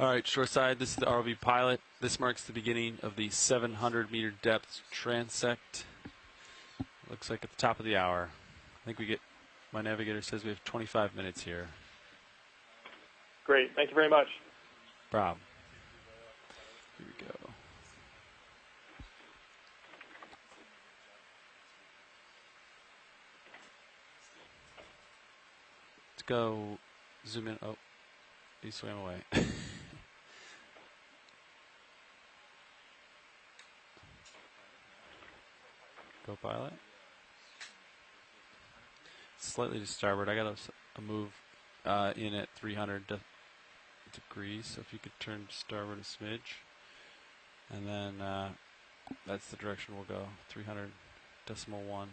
All right, shoreside, this is the ROV pilot. This marks the beginning of the 700-meter depth transect. Looks like at the top of the hour. I think we get, my navigator says we have 25 minutes here. Great, thank you very much. Problem. Here we go. Let's go zoom in. Oh, he swam away. Go pilot. Slightly to starboard. I got a move in at 300 degrees. So if you could turn to starboard a smidge, and then that's the direction we'll go. 300.1.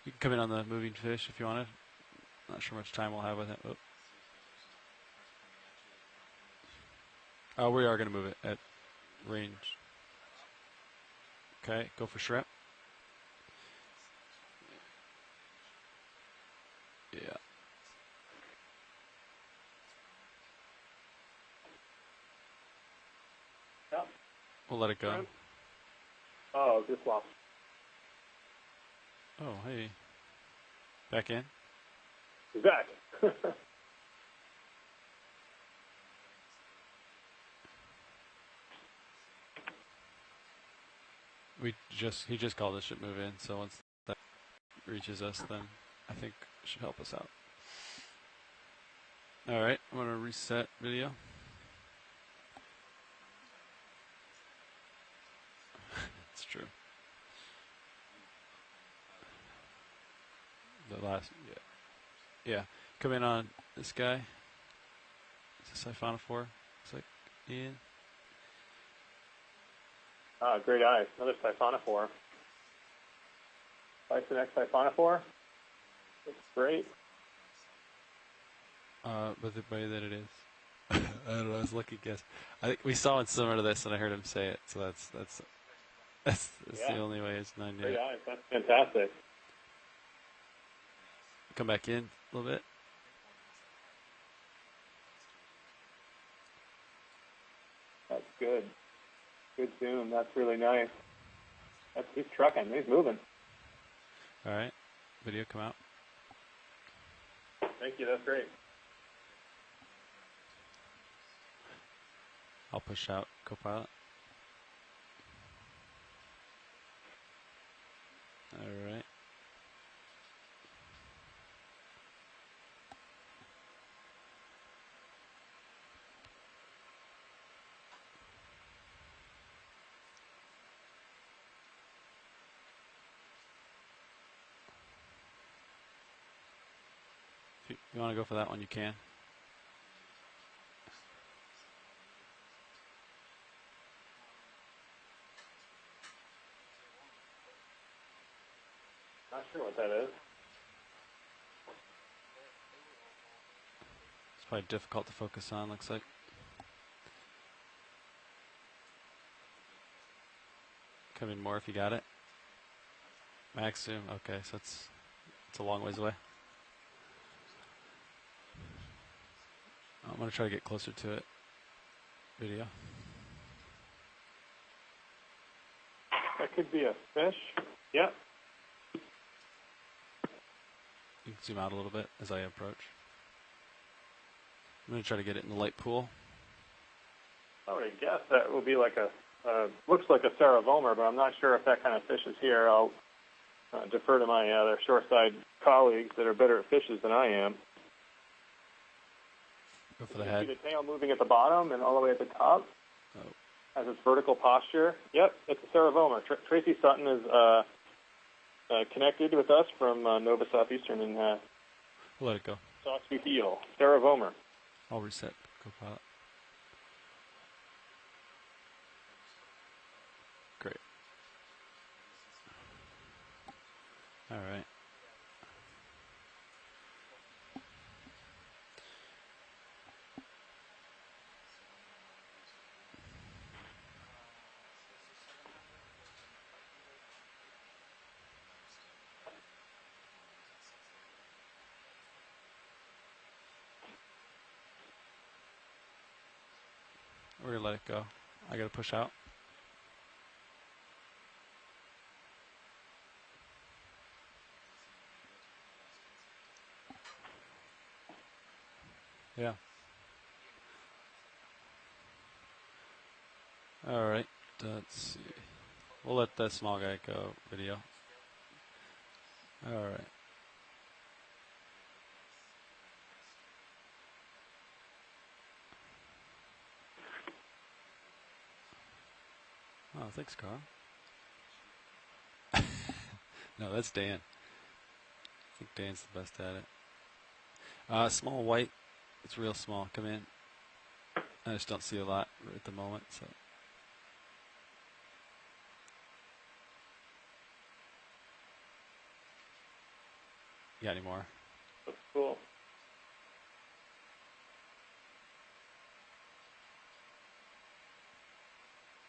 You can come in on the moving fish if you wanted. Not sure how much time we'll have with it. Oh, we are going to move it at range. Okay, go for shrimp. Yeah. Yep. We'll let it go. Shrimp. Oh, just lost. Oh, hey. Back in. He's back. He just called us, should move in, so once that reaches us, then I think it should help us out. Alright, I'm going to reset video. It's true. The last, yeah. Come in on this guy. It's a siphonophore. Looks like Ian. Great eyes. Another siphonophore. Bison X siphonophore. Looks great. But the way that it is. I don't know, I was lucky guess. I think we saw one similar to this and I heard him say it, so that's Yeah. the only way it's 9 Great yet. eyes. That's fantastic. Come back in a little bit. That's good. Good zoom. That's really nice. He's trucking. He's moving. Alright. Video come out. Thank you. That's great. I'll push out Copilot. Alright. If you want to go for that one, you can. Not sure what that is. It's probably difficult to focus on, looks like. Come in more if you got it. Max zoom. Okay, so it's a long ways away. I'm going to try to get closer to it. Video. That could be a fish. Yep. You can zoom out a little bit as I approach. I'm going to try to get it in the light pool. I would guess that will be like looks like a Saravomer, but I'm not sure if that kind of fish is here. I'll defer to my other shoreside colleagues that are better at fishes than I am. Go for the head. See the tail moving at the bottom and all the way at the top. Oh. Has its vertical posture. Yep, it's a Saravomer. Tracy Sutton is connected with us from Nova Southeastern and We'll let it go. Sawsweet Eel. Saravomer. I'll reset Copilot. Great. All right. We're gonna let it go. I gotta push out. Yeah. All right. Let's see. We'll let that small guy go. Video. All right. Oh, thanks, Carl. No, that's Dan. I think Dan's the best at it. Small white. It's real small. Come in. I just don't see a lot at the moment, so. You got any more? That's cool.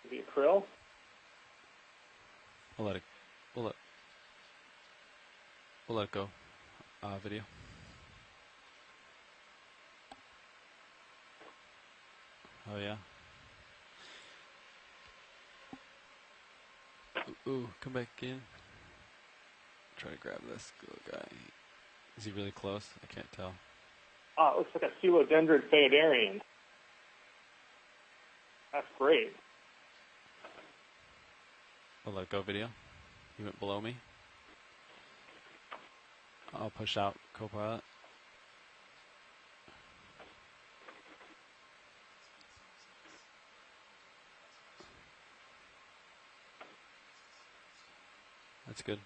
Maybe a krill? We'll let it. We'll let it go. Video. Oh yeah. Ooh, come back in. Try to grab this little guy. Is he really close? I can't tell. It looks like a Coelodendron phaidarian. That's great. We'll let it go. Video. He went below me. I'll push out Copilot. That's good.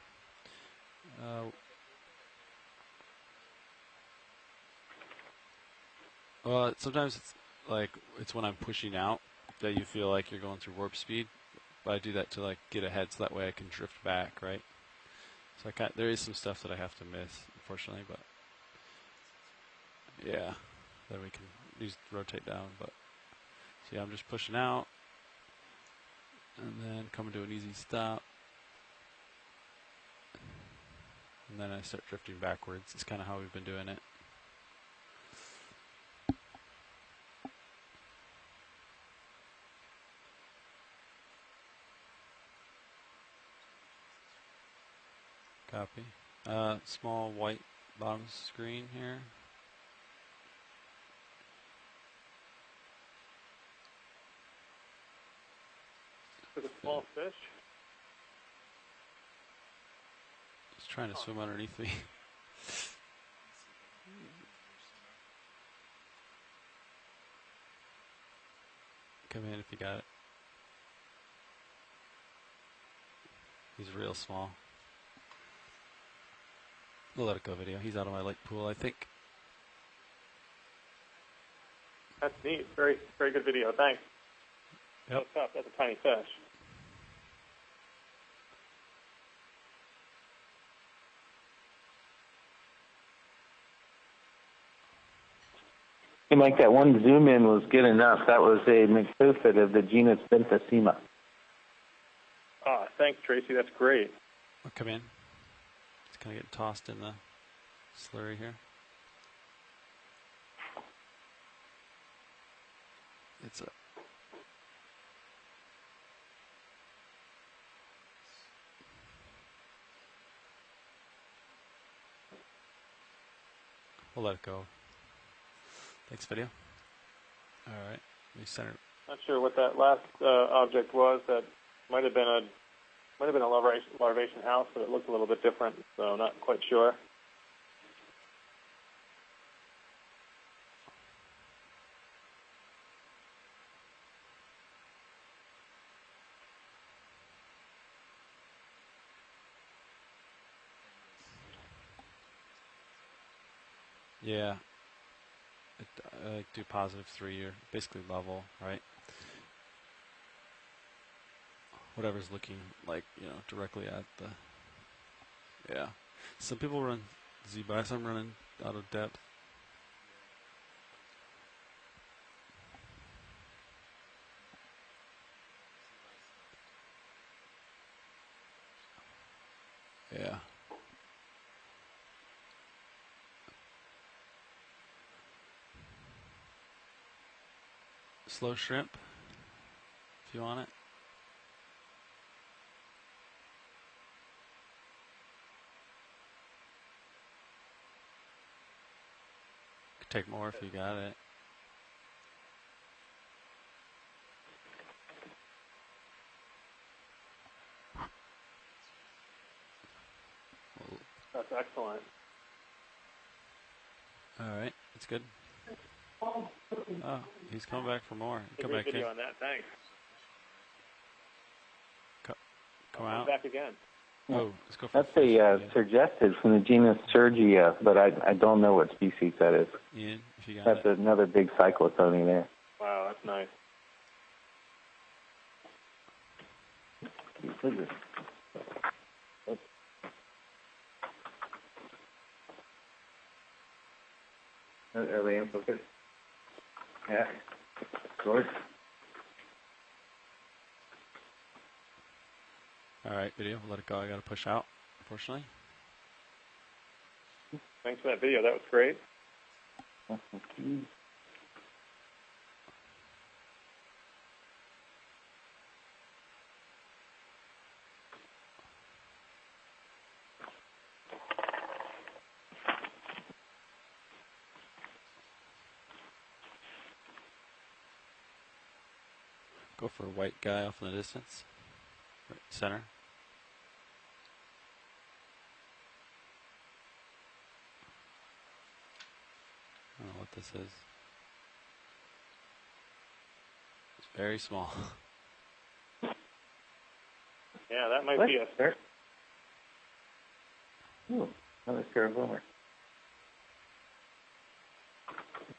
Well, sometimes it's when I'm pushing out that you feel like you're going through warp speed, but I do that to like get ahead so that way I can drift back, right? So there is some stuff that I have to miss, unfortunately, but yeah, then we can rotate down. But see, I'm just pushing out, and then coming to an easy stop, and then I start drifting backwards. It's kind of how we've been doing it. Copy. Small white bottom screen here. With a small fish? Just trying to swim underneath me. Come in if you got it. He's real small. We'll let it go. Video. He's out of my lake pool, I think. That's neat. Very, very good video. Thanks. Yep. That's tough. That's a tiny fish. Seemed like that one zoom in was good enough. That was a McPherson of the genus Benthasema. Thanks, Tracy. That's great. I'll come in. It's kind of getting tossed in the slurry here. It's a. We'll let it go. Thanks, video. All right, we center. Not sure what that last object was. That might have been a larvation house, but it looked a little bit different, so not quite sure. Yeah. I do +3 or basically level, right? Whatever's looking like, directly at the. Yeah. Some people run Z-bias. I'm running out of depth. Yeah. Slow shrimp. if you want it. Could take more if you got it. That's excellent. All right, that's good. Oh, he's coming back for more. Come Great back video in. on that. Thanks. Come out. Back again. Oh, let's go for That's a Sergestis from the genus Sergia, but I don't know what species that is. Ian, if you got That's it. another big cyclotony there. Wow, that's nice. Are they in focus? Yeah. Gorgeous. All right, video. Let it go. I got to push out, unfortunately. Thanks for that video. That was great. Go for a white guy off in the distance. Right, center. I don't know what this is. It's very small. Yeah, that might be a... Ooh, another Cerebromer.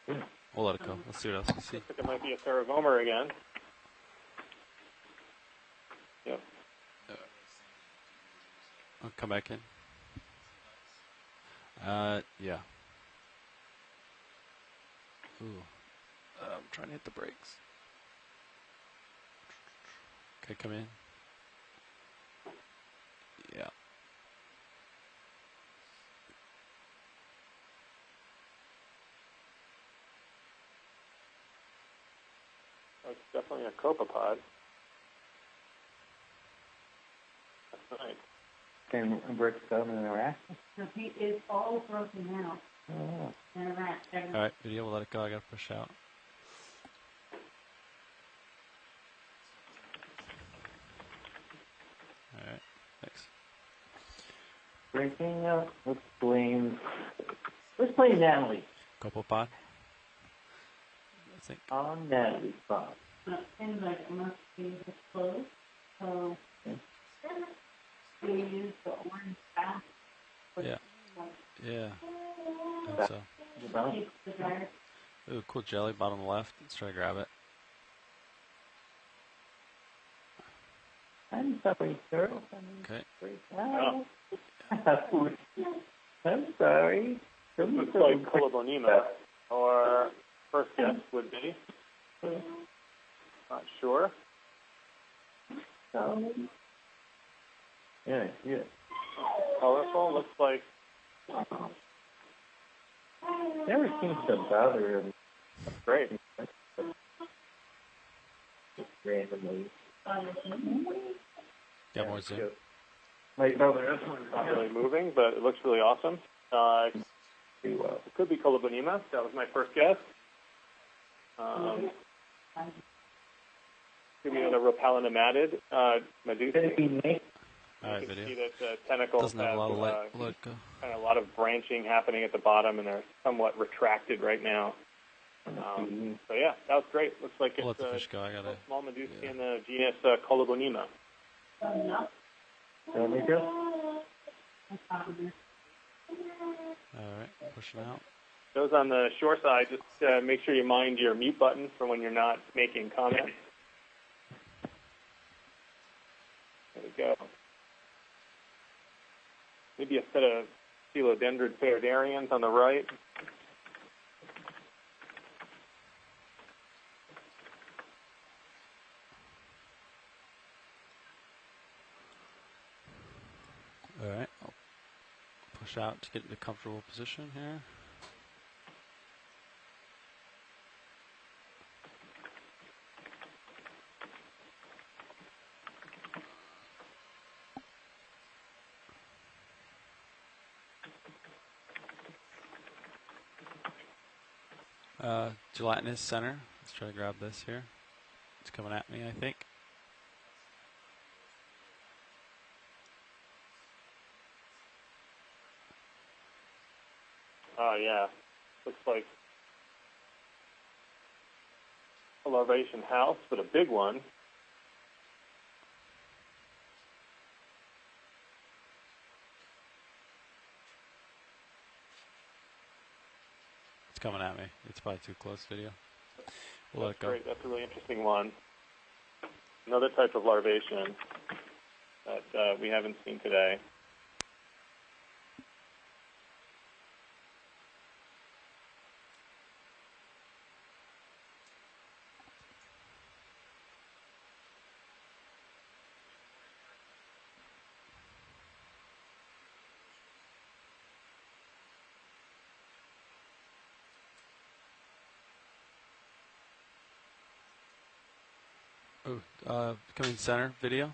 We'll let it go. Let's see what else we see. Looks like it might be a Cerebromer again. Yep. I'll come back in. Yeah. Ooh. I'm trying to hit the brakes. Okay, come in. Yeah. That's definitely a copepod. That's nice. And Brick's coming in Iraq? So he is all broken out. Oh. In Iraq. All right, video. We'll let it go. I got to push out. All right. Thanks. Breaking up. Let's blame Natalie. Copepod. I think. On Natalie's spot. It seems like it must be close. So we use the orange back. Yeah. Yeah. I think so. Keeps the dark. Ooh, cool jelly, bottom left. Let's try to grab it. I'm sorry, sir. Okay. Oh. I'm sorry. Looks like Colobonema, or first guess would be. Not sure. Yeah. Colorful. Looks like. Never seems to bother him. Great. Just randomly. Got more zoom. My brother, Not really moving, but it looks really awesome. pretty well. It could be Colobonema. That was my first guess. Could be another Ropalinomatid Medusa. Could it be Nate? All right, You can video. see that the tentacles Doesn't have a lot of light. have Let it go. kind of a lot of branching happening at the bottom, and they're somewhat retracted right now. So yeah, that was great. Looks like We'll let it's the a fish go. I gotta. small Medusa yeah. in the genus Colobonema. Let me go. All right, pushing out. Those on the shore side, just make sure you mind your mute button for when you're not making comments. There we go. Maybe a set of Coelodendrid phaidarians on the right. All right, I'll push out to get into a comfortable position here. Gelatinous center. Let's try to grab this here. It's coming at me, I think. Oh, yeah. Looks like a larvation house, but a big one. It's coming at me. It's probably too close video. We'll let it go. Great. That's a really interesting one. Another type of larvation that we haven't seen today. Oh, coming center video.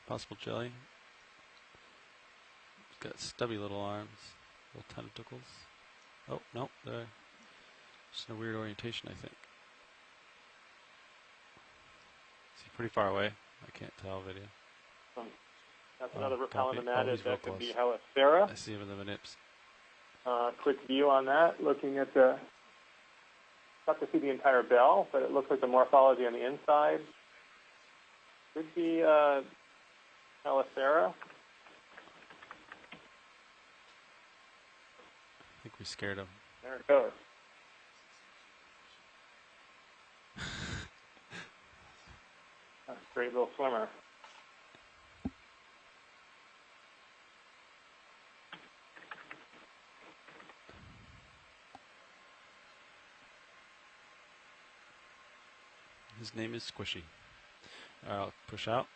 Possible jelly. It's got stubby little arms, little tentacles. Oh, no, there. Just in a weird orientation, I think. See, pretty far away. I can't tell video. That's another repellent copy. nematid He's real that could be close. Halicera. I see him in the manips. Quick view on that, looking at the, not to see the entire bell, but it looks like the morphology on the inside could be Halicera. I think we scared him. There it goes. That's a great little swimmer. His name is Squishy. Alright, I'll push out.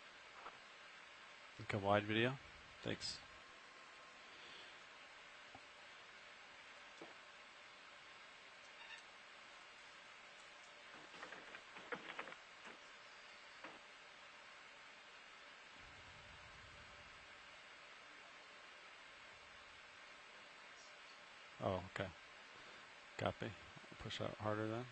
Look at wide video. Thanks. Oh, okay. Copy. I'll push out harder then.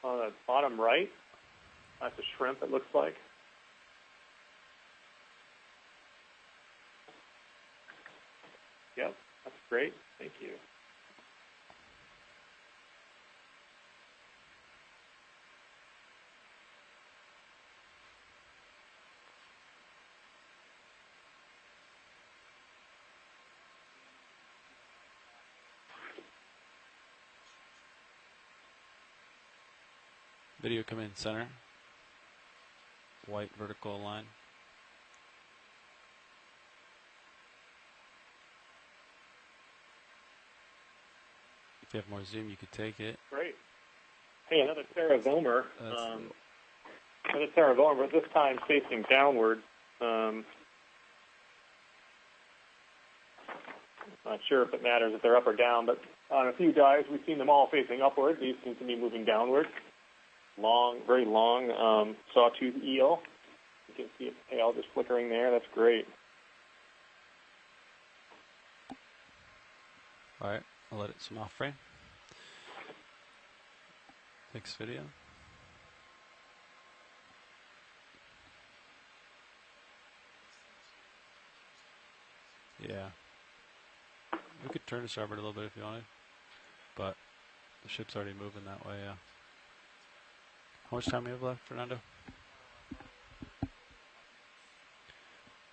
On the bottom right, that's a shrimp, it looks like. Yep, that's great. Thank you. Video come in center. White vertical line. If you have more zoom, you could take it. Great. Hey, another Saravomer. Another Saravomer, but this time facing downward. Not sure if it matters if they're up or down, but on a few dives, we've seen them all facing upward. These seem to be moving downward. Long, very long sawtooth eel. You can see its tail just flickering there. That's great. Alright, I'll let it swim off frame. Next video. Yeah. We could turn to starboard a little bit if you wanted. But the ship's already moving that way, yeah. How much time do we have left, Fernando?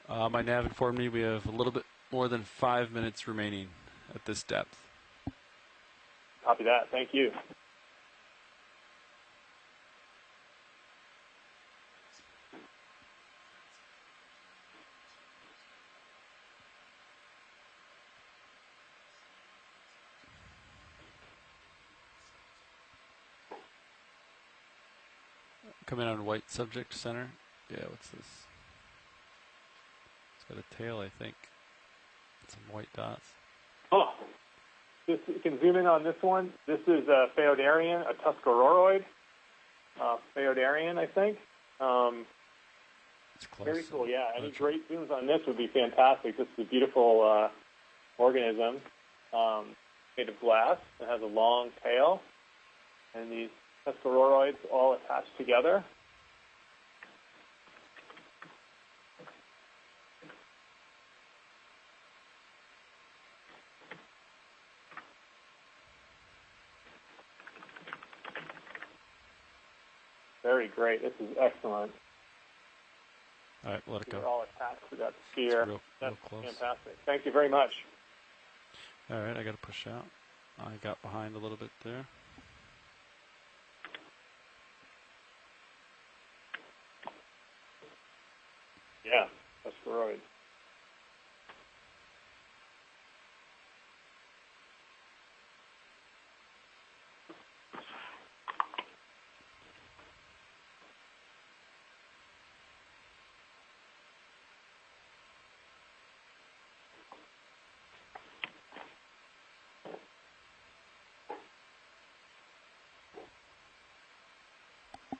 My nav informed me we have a little bit more than 5 minutes remaining at this depth. Copy that. Thank you. Come in on white subject center. Yeah, what's this? It's got a tail, I think. Some white dots. Oh, you can zoom in on this one. This is a Phaeodarian, a Tuscaroroid Phaeodarian, I think. It's close. Very cool, yeah. Any great zooms on this would be fantastic. This is a beautiful organism made of glass. It has a long tail, and these Tuscaroroids all attached together. Very great. This is excellent. All right, let it go. They're all attached to that sphere. Real close. Fantastic. Thank you very much. All right, I got to push out. I got behind a little bit there. Yeah, Tuscaroid.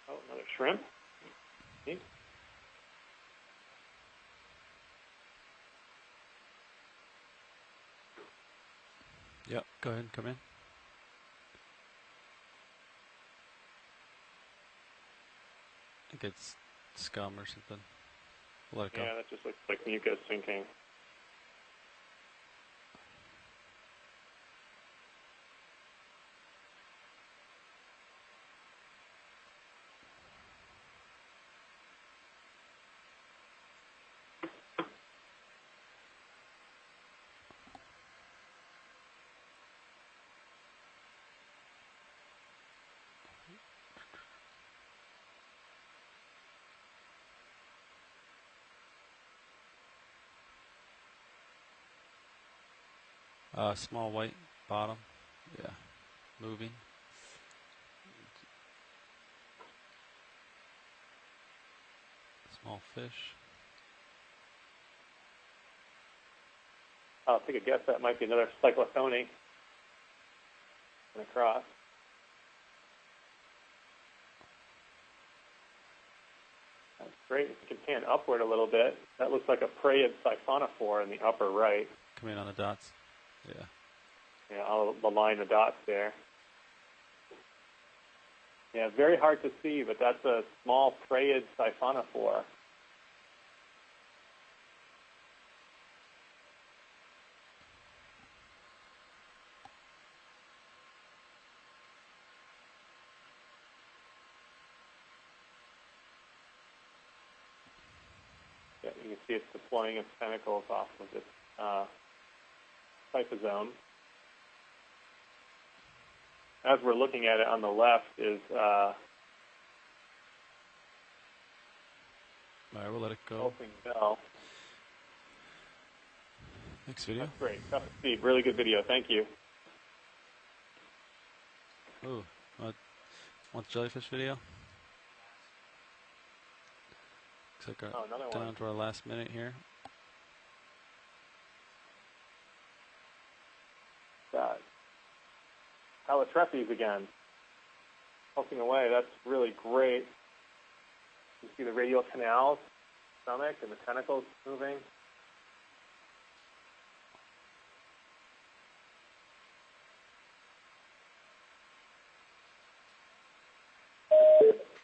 Oh, another shrimp. Neat. Yep, go ahead and come in. I think it's scum or something. Let it go. Yeah, that just looks like mucus sinking. Small white bottom. Yeah, moving. Small fish. I'll take a guess that might be another cyclothony and across. That's great. If you can pan upward a little bit, that looks like a prayed siphonophore in the upper right. Come in on the dots. Yeah. Yeah, I'll align the dots there. Yeah, very hard to see, but that's a small prayed siphonophore. Yeah, you can see it's deploying its tentacles off of this cyphosome. As we're looking at it on the left is All right, we'll let it go. pulsing bell. Next video. That's great. Tough to see. Really good video. Thank you. Ooh, want the jellyfish video? Looks like Another down one. to our last minute here. Got Halotrephes again. Pulsing away. That's really great. You see the radial canals, stomach, and the tentacles moving.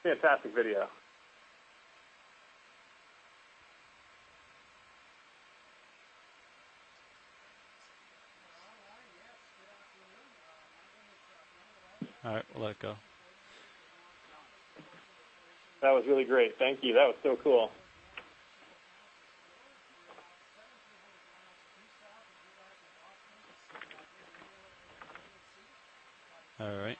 Fantastic video. All right, we'll let it go. That was really great. Thank you. That was so cool. All right.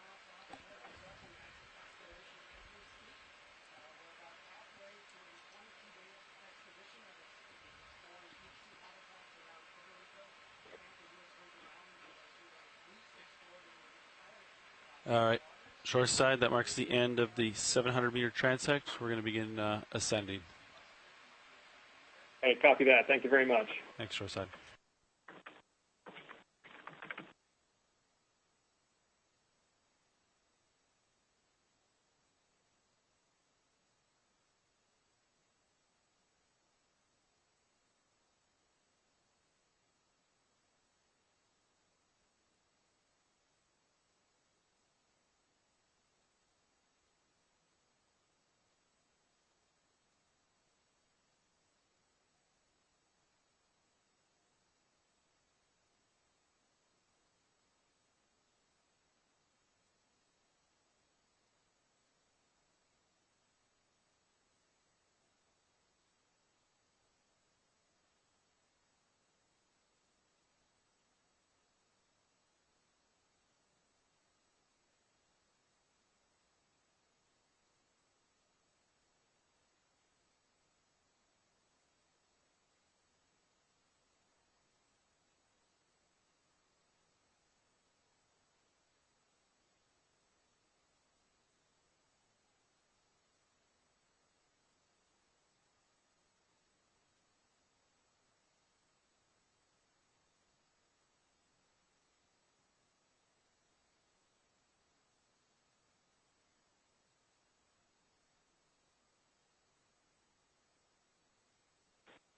All right. Shore side, that marks the end of the 700-meter transect. We're going to begin ascending. Hey, copy that. Thank you very much. Thanks, shore side.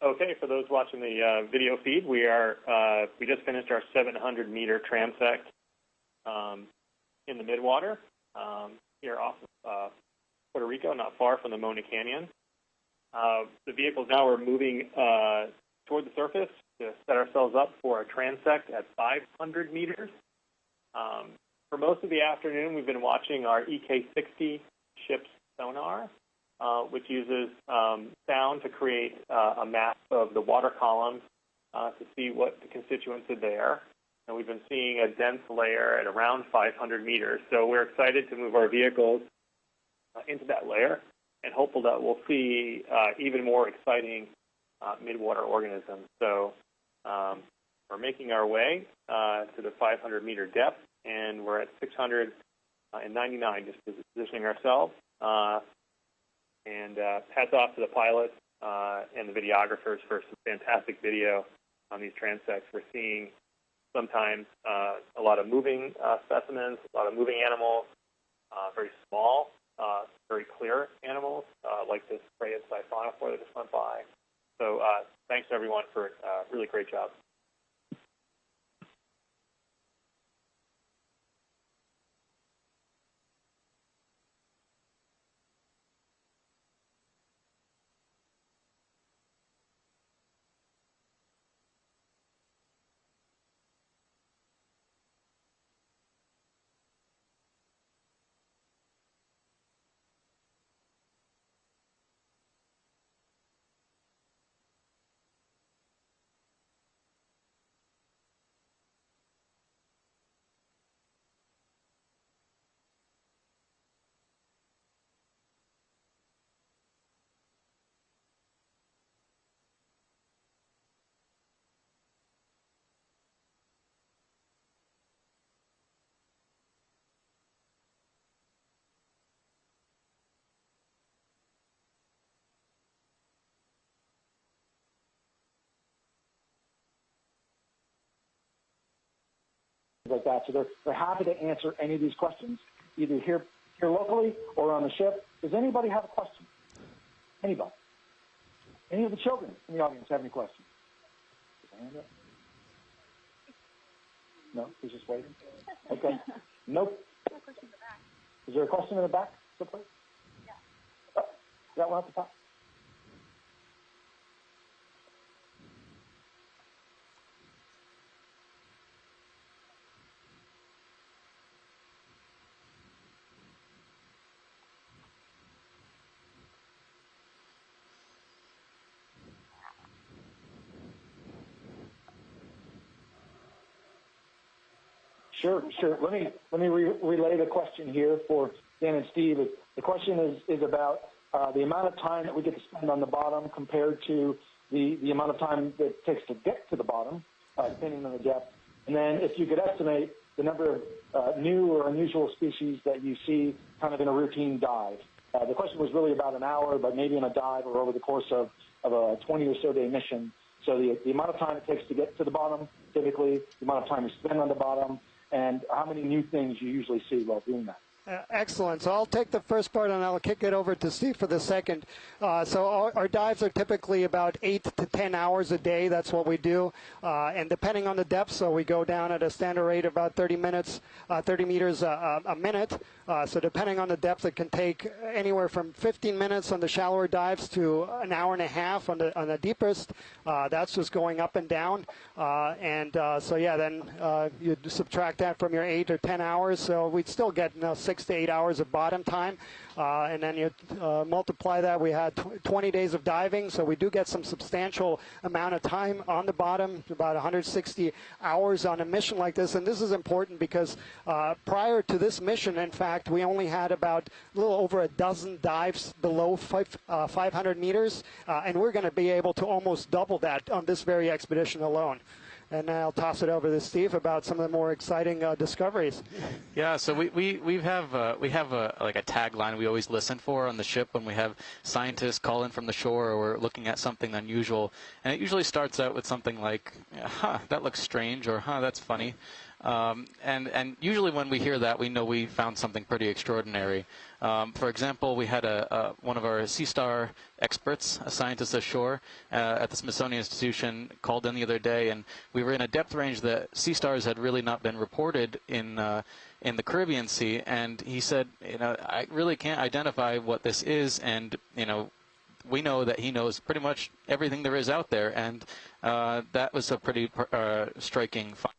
Okay, for those watching the video feed, we just finished our 700-meter transect in the Midwater here off of Puerto Rico, not far from the Mona Canyon. The vehicles now are moving toward the surface to set ourselves up for a transect at 500 meters. For most of the afternoon, we've been watching our EK60 ship's sonar, which uses sound to create a map of the water columns to see what the constituents are there. And we've been seeing a dense layer at around 500 meters. So we're excited to move our vehicles into that layer and hopeful that we'll see even more exciting midwater organisms. So we're making our way to the 500-meter depth, and we're at 699, just positioning ourselves. And hats off to the pilots and the videographers for some fantastic video on these transects. We're seeing sometimes a lot of moving specimens, a lot of moving animals, very small, very clear animals, like this Rheas siphonophore that just went by. So thanks to everyone for a really great job. Like that. So they're happy to answer any of these questions, either here locally or on the ship. Does anybody have a question? Anybody? Any of the children in the audience have any questions? No, he's just waiting. Okay. Nope. Is there a question in the back? Someplace? Yeah. Oh, that one at the top. Sure. Let me relay the question here for Dan and Steve. The question is about the amount of time that we get to spend on the bottom compared to the amount of time that it takes to get to the bottom, depending on the depth. And then if you could estimate the number of new or unusual species that you see kind of in a routine dive. The question was really about an hour, but maybe in a dive or over the course of a 20 or so day mission. So the amount of time it takes to get to the bottom, typically, the amount of time you spend on the bottom, and how many new things you usually see while doing that. Excellent. So I'll take the first part and I'll kick it over to Steve for the second. So our dives are typically about 8 to 10 hours a day. That's what we do. And depending on the depth, so we go down at a standard rate of about 30 meters a minute. So depending on the depth, it can take anywhere from 15 minutes on the shallower dives to an hour and a half on the deepest. That's just going up and down. So then you subtract that from your 8 or 10 hours. So we'd still get 6 to 8 hours of bottom time. And then you multiply that. We had 20 days of diving, so we do get some substantial amount of time on the bottom, about 160 hours on a mission like this. And this is important because prior to this mission, in fact, we only had about a little over a dozen dives below 500 meters, and we're going to be able to almost double that on this very expedition alone. And I'll toss it over to Steve about some of the more exciting discoveries. Yeah, so we have like a tagline we always listen for on the ship when we have scientists call in from the shore or we're looking at something unusual, and it usually starts out with something like, "Huh, that looks strange," or "Huh, that's funny." And usually when we hear that, we know we found something pretty extraordinary. For example, we had one of our sea star experts, a scientist ashore at the Smithsonian Institution, called in the other day, and we were in a depth range that sea stars had really not been reported in the Caribbean Sea, and he said, I really can't identify what this is, and we know that he knows pretty much everything there is out there, and that was a pretty striking find.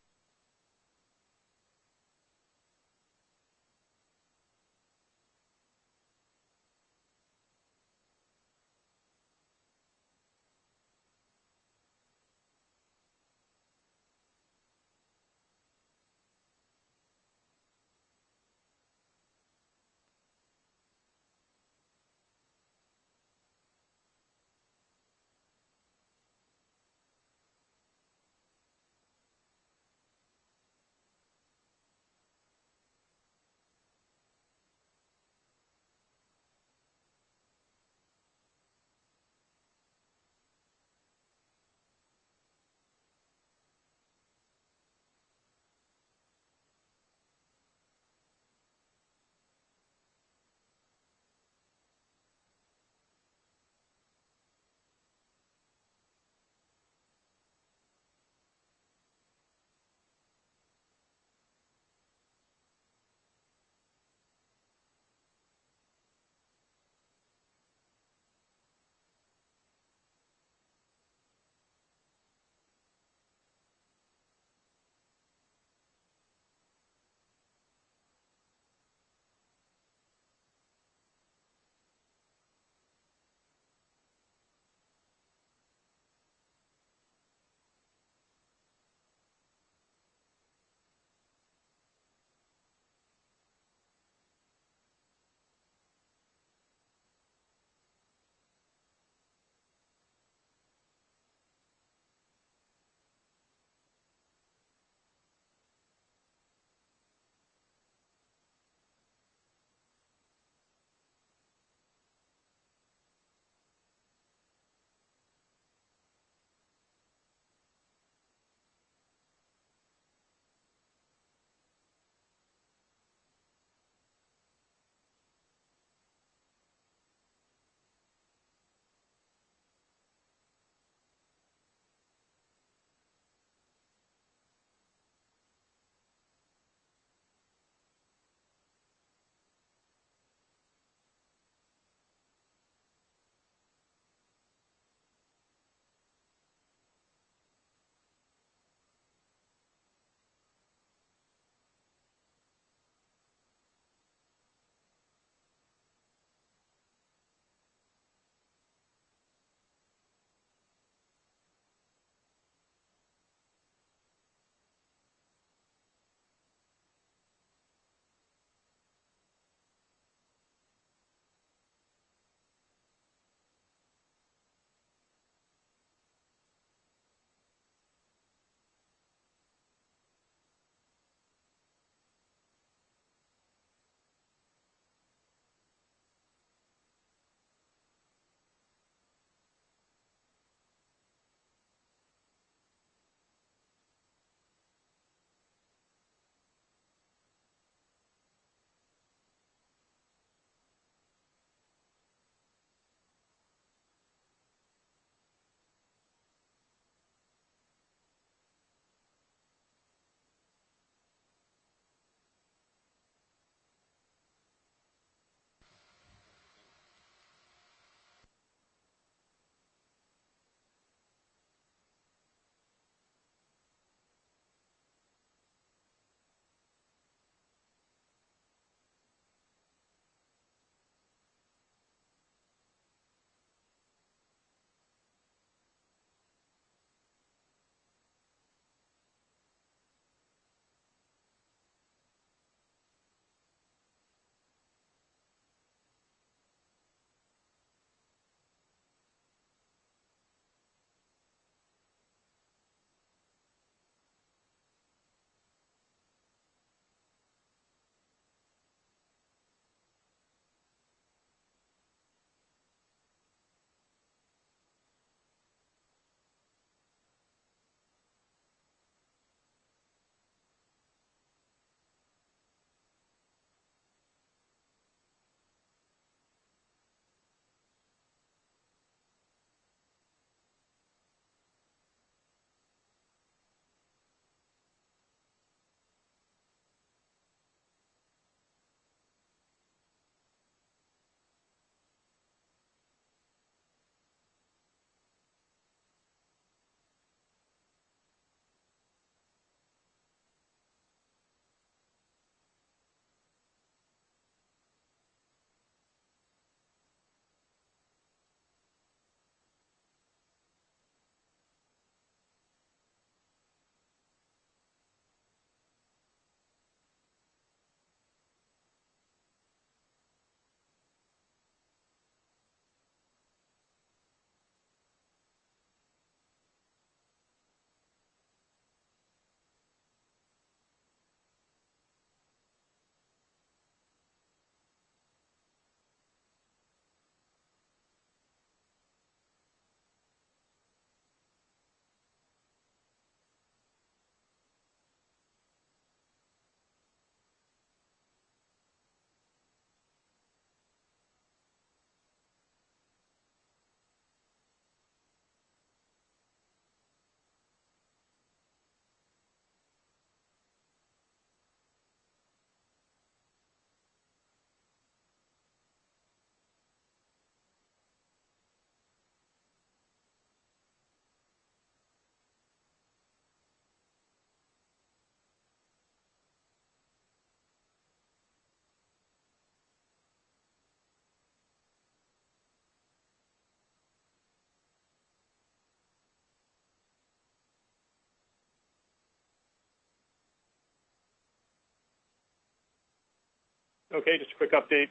Okay, just a quick update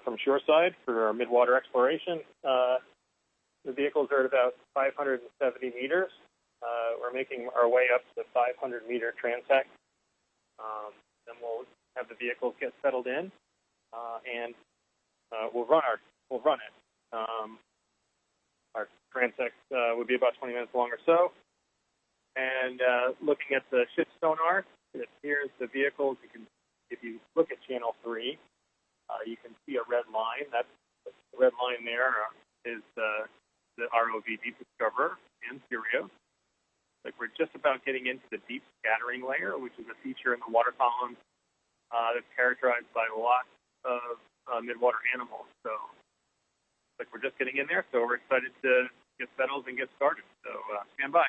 from shoreside for our midwater exploration. The vehicles are at about 570 meters. We're making our way up to the 500-meter transect. Then we'll have the vehicles get settled in, and we'll run it. Our transect would be about 20 minutes long or so. And looking at the ship sonar, it appears the vehicles. If you look at channel 3, you can see a red line. That's the red line there is the ROV Deep Discoverer and Syrio. Like we're just about getting into the deep scattering layer, which is a feature in the water column that's characterized by lots of midwater animals. So, like we're just getting in there. So we're excited to get settled and get started. So stand by.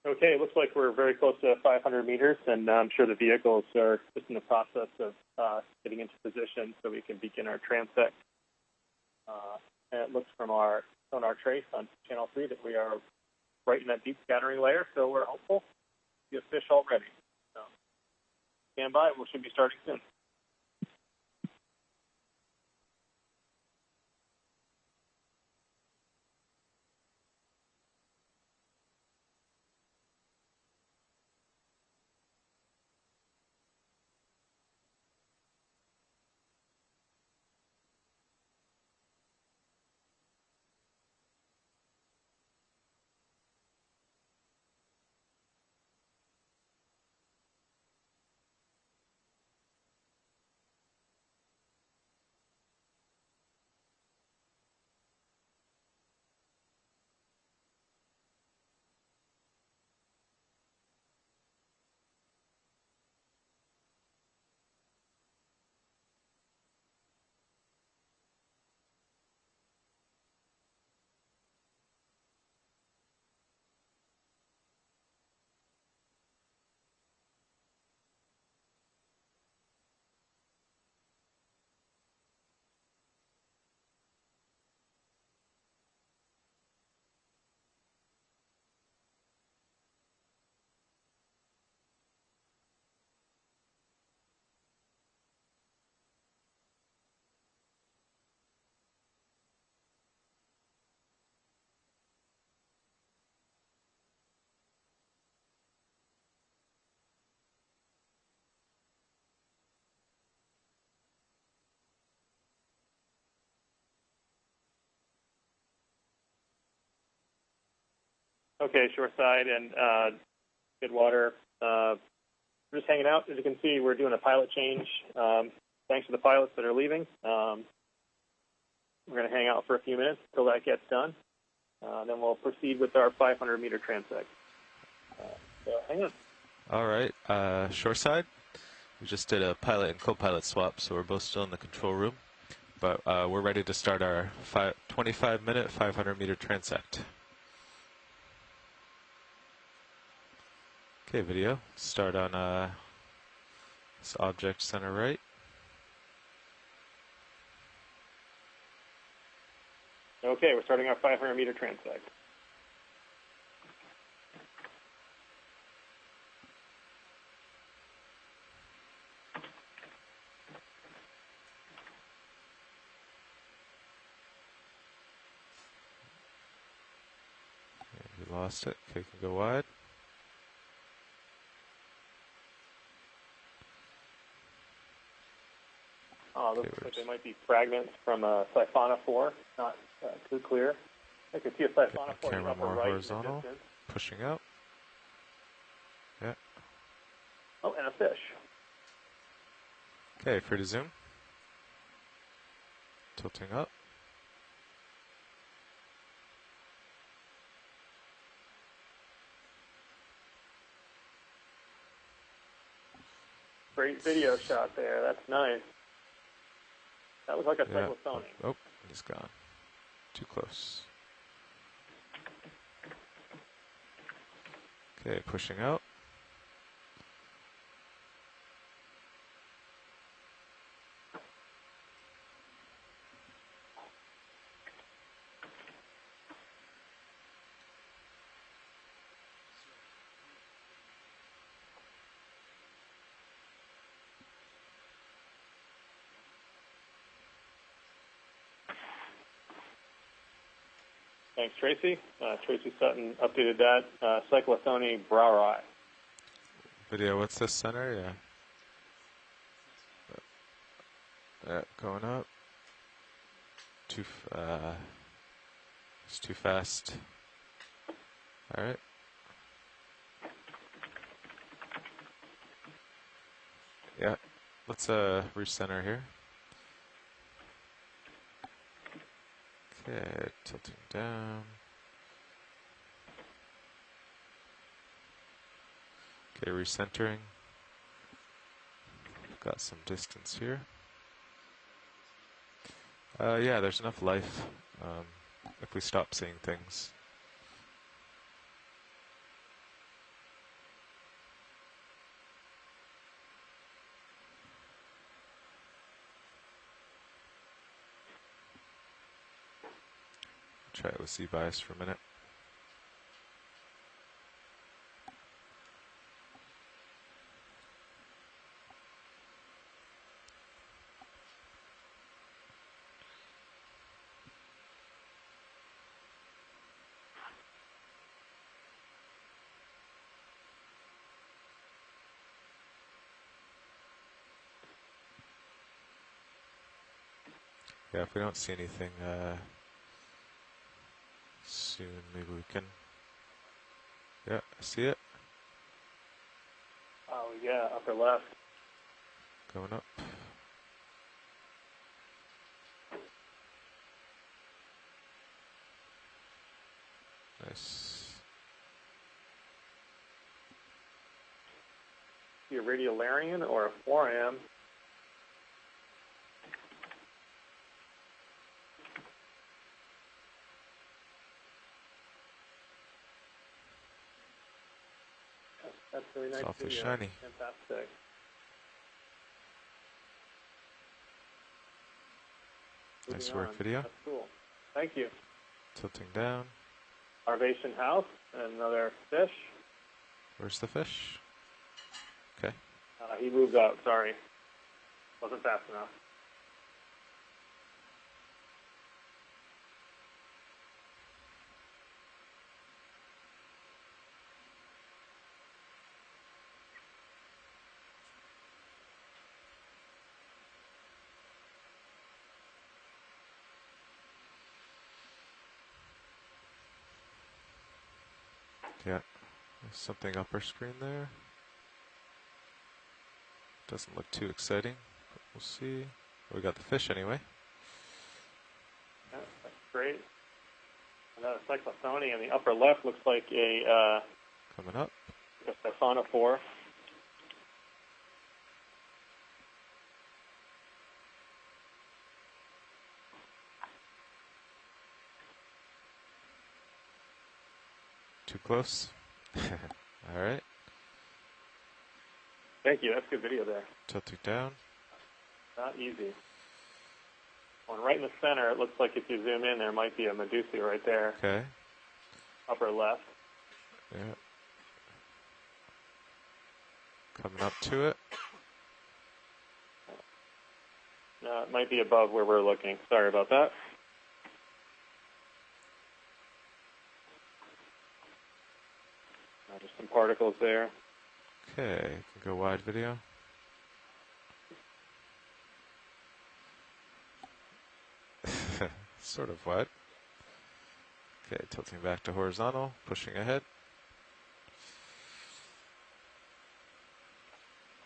Okay, it looks like we're very close to 500 meters, and I'm sure the vehicles are just in the process of getting into position so we can begin our transect. And it looks from our sonar trace on channel 3 that we are right in that deep scattering layer, so we're hopeful to see a fish already. So stand by, we should be starting soon. Okay, shoreside and Midwater. We're just hanging out. As you can see, we're doing a pilot change. Thanks to the pilots that are leaving. We're going to hang out for a few minutes until that gets done. Then we'll proceed with our 500-meter transect. So hang on. All right, shoreside. We just did a pilot and co-pilot swap, so we're both still in the control room. But we're ready to start our 25-minute, 500-meter transect. Okay, video. Start on this object center right. Okay, we're starting our 500-meter transect. We lost it. Okay, can go wide. Looks like they might be fragments from a siphonophore. Not too clear. I can see a siphonophore in the Camera upper more right horizontal. in the distance. Pushing out. Yeah. Oh, and a fish. Okay, free to zoom. Tilting up. Great video shot there. That's nice. That was like a cyclosonic. Oh, he's gone. Too close. Okay, pushing out. Thanks, Tracy. Tracy Sutton updated that. Cyclothone braueri. Video, what's this center? Yeah. Yeah, going up. It's too fast. All right. Yeah, let's recenter here. Okay, tilting down. Okay, recentering. Got some distance here. Yeah, there's enough life if we stop seeing things. Try it with Z-bias for a minute. Yeah, if we don't see anything soon, maybe we can. Yeah, I see it. Oh, yeah, upper left. Going up. Nice. See a radiolarian or a 4am. That's really nice. It's awfully video. shiny. Fantastic. Nice Moving work, on. video. That's cool. Thank you. Tilting down. Larvation house, another fish. Where's the fish? Okay. He moved out, sorry. Wasn't fast enough. Yeah. There's something upper screen there. Doesn't look too exciting, but we'll see. We got the fish anyway. Yeah, that's great. Another cyclothony, and the upper left looks like a Coming up. siphonophore. Too close. All right. Thank you. That's good video there. Tilting down. Not easy. One right in the center. It looks like if you zoom in, there might be a medusa right there. Okay. Upper left. Yeah. Coming up to it. No, it might be above where we're looking. Sorry about that. Just some particles there. Okay. Can go wide video. Sort of wide. Okay, tilting back to horizontal, pushing ahead.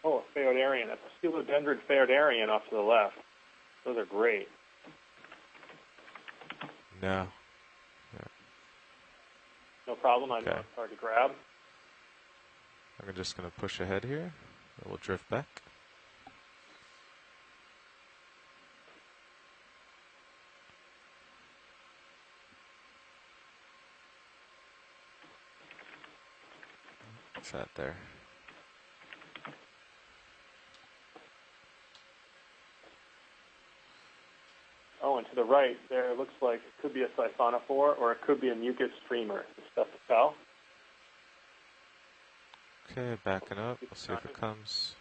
Oh, a phaeodarian. That's a Stelodendron phaeodarian off to the left. Those are great. No. No problem. I know Okay. it's hard to grab. I'm just going to push ahead here. And we'll drift back. What's that there? Oh, and to the right, there looks like it could be a siphonophore or it could be a mucus streamer. It's tough to tell. Okay, backing up. We'll see if it comes.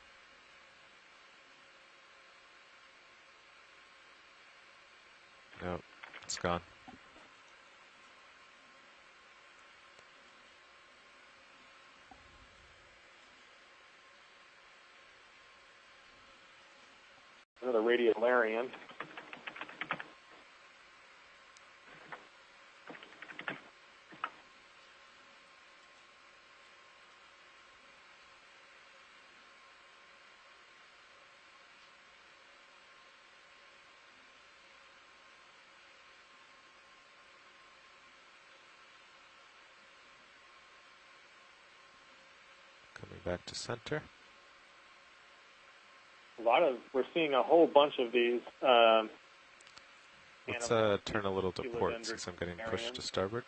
Nope, it's gone. Another radiolarian. Coming back to center. We're seeing a whole bunch of these. Let's turn a little to port since I'm getting pushed to starboard.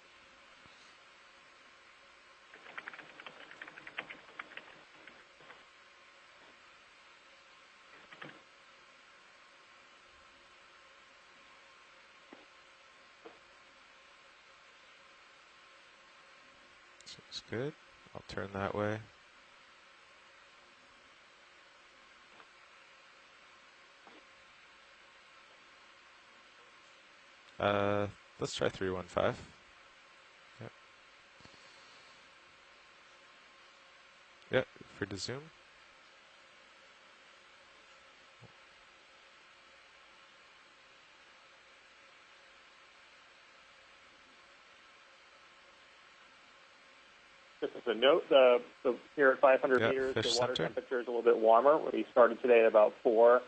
Seems good. I'll turn that way. Let's try 315. Yep. Yep, free to zoom. Just as a note, here at 500 meters, the water temperature is a little bit warmer. We started today at about 4.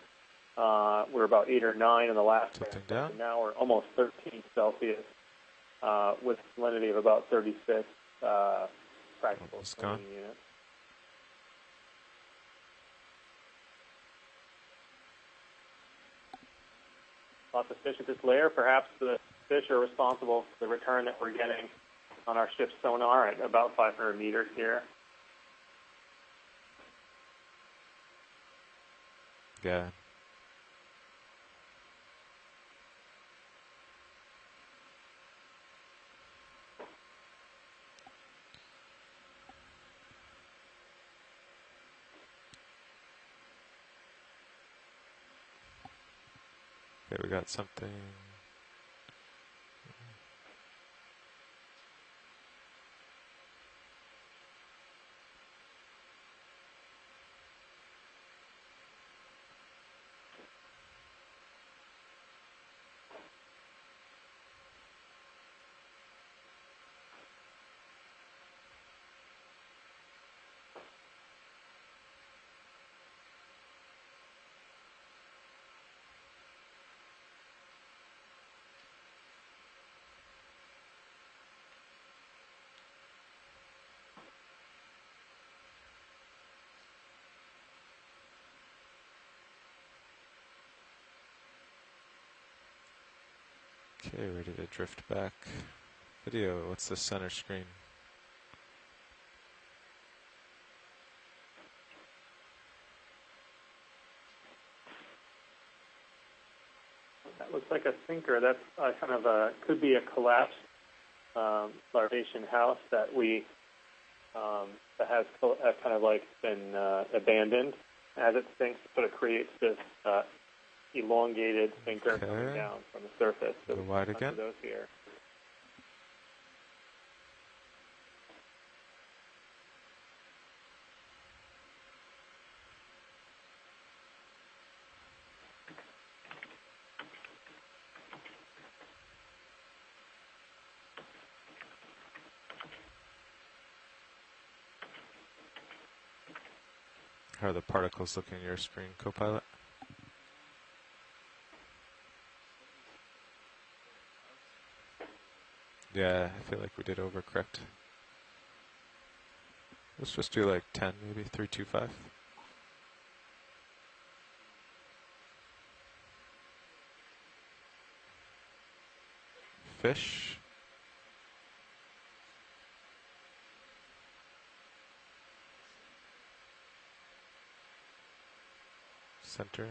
We're about 8 or 9 in the last round. Now we're almost 13 Celsius with salinity of about 36 practical salinity units. Lots of fish at this layer. Perhaps the fish are responsible for the return that we're getting on our ship's sonar at about 500 meters here. Yeah. Okay, we got something. Okay, ready to drift back. Video, what's the center screen? That looks like a sinker. That's kind of could be a collapsed larvation house that we that has kind of like been abandoned. As it sinks, it sort of creates this elongated sinker coming down from the surface. So go wide again. Those here. How are the particles looking on your screen, Copilot? Yeah, I feel like we did overcorrect. Let's just do like 10, maybe 325. Fish. Centering.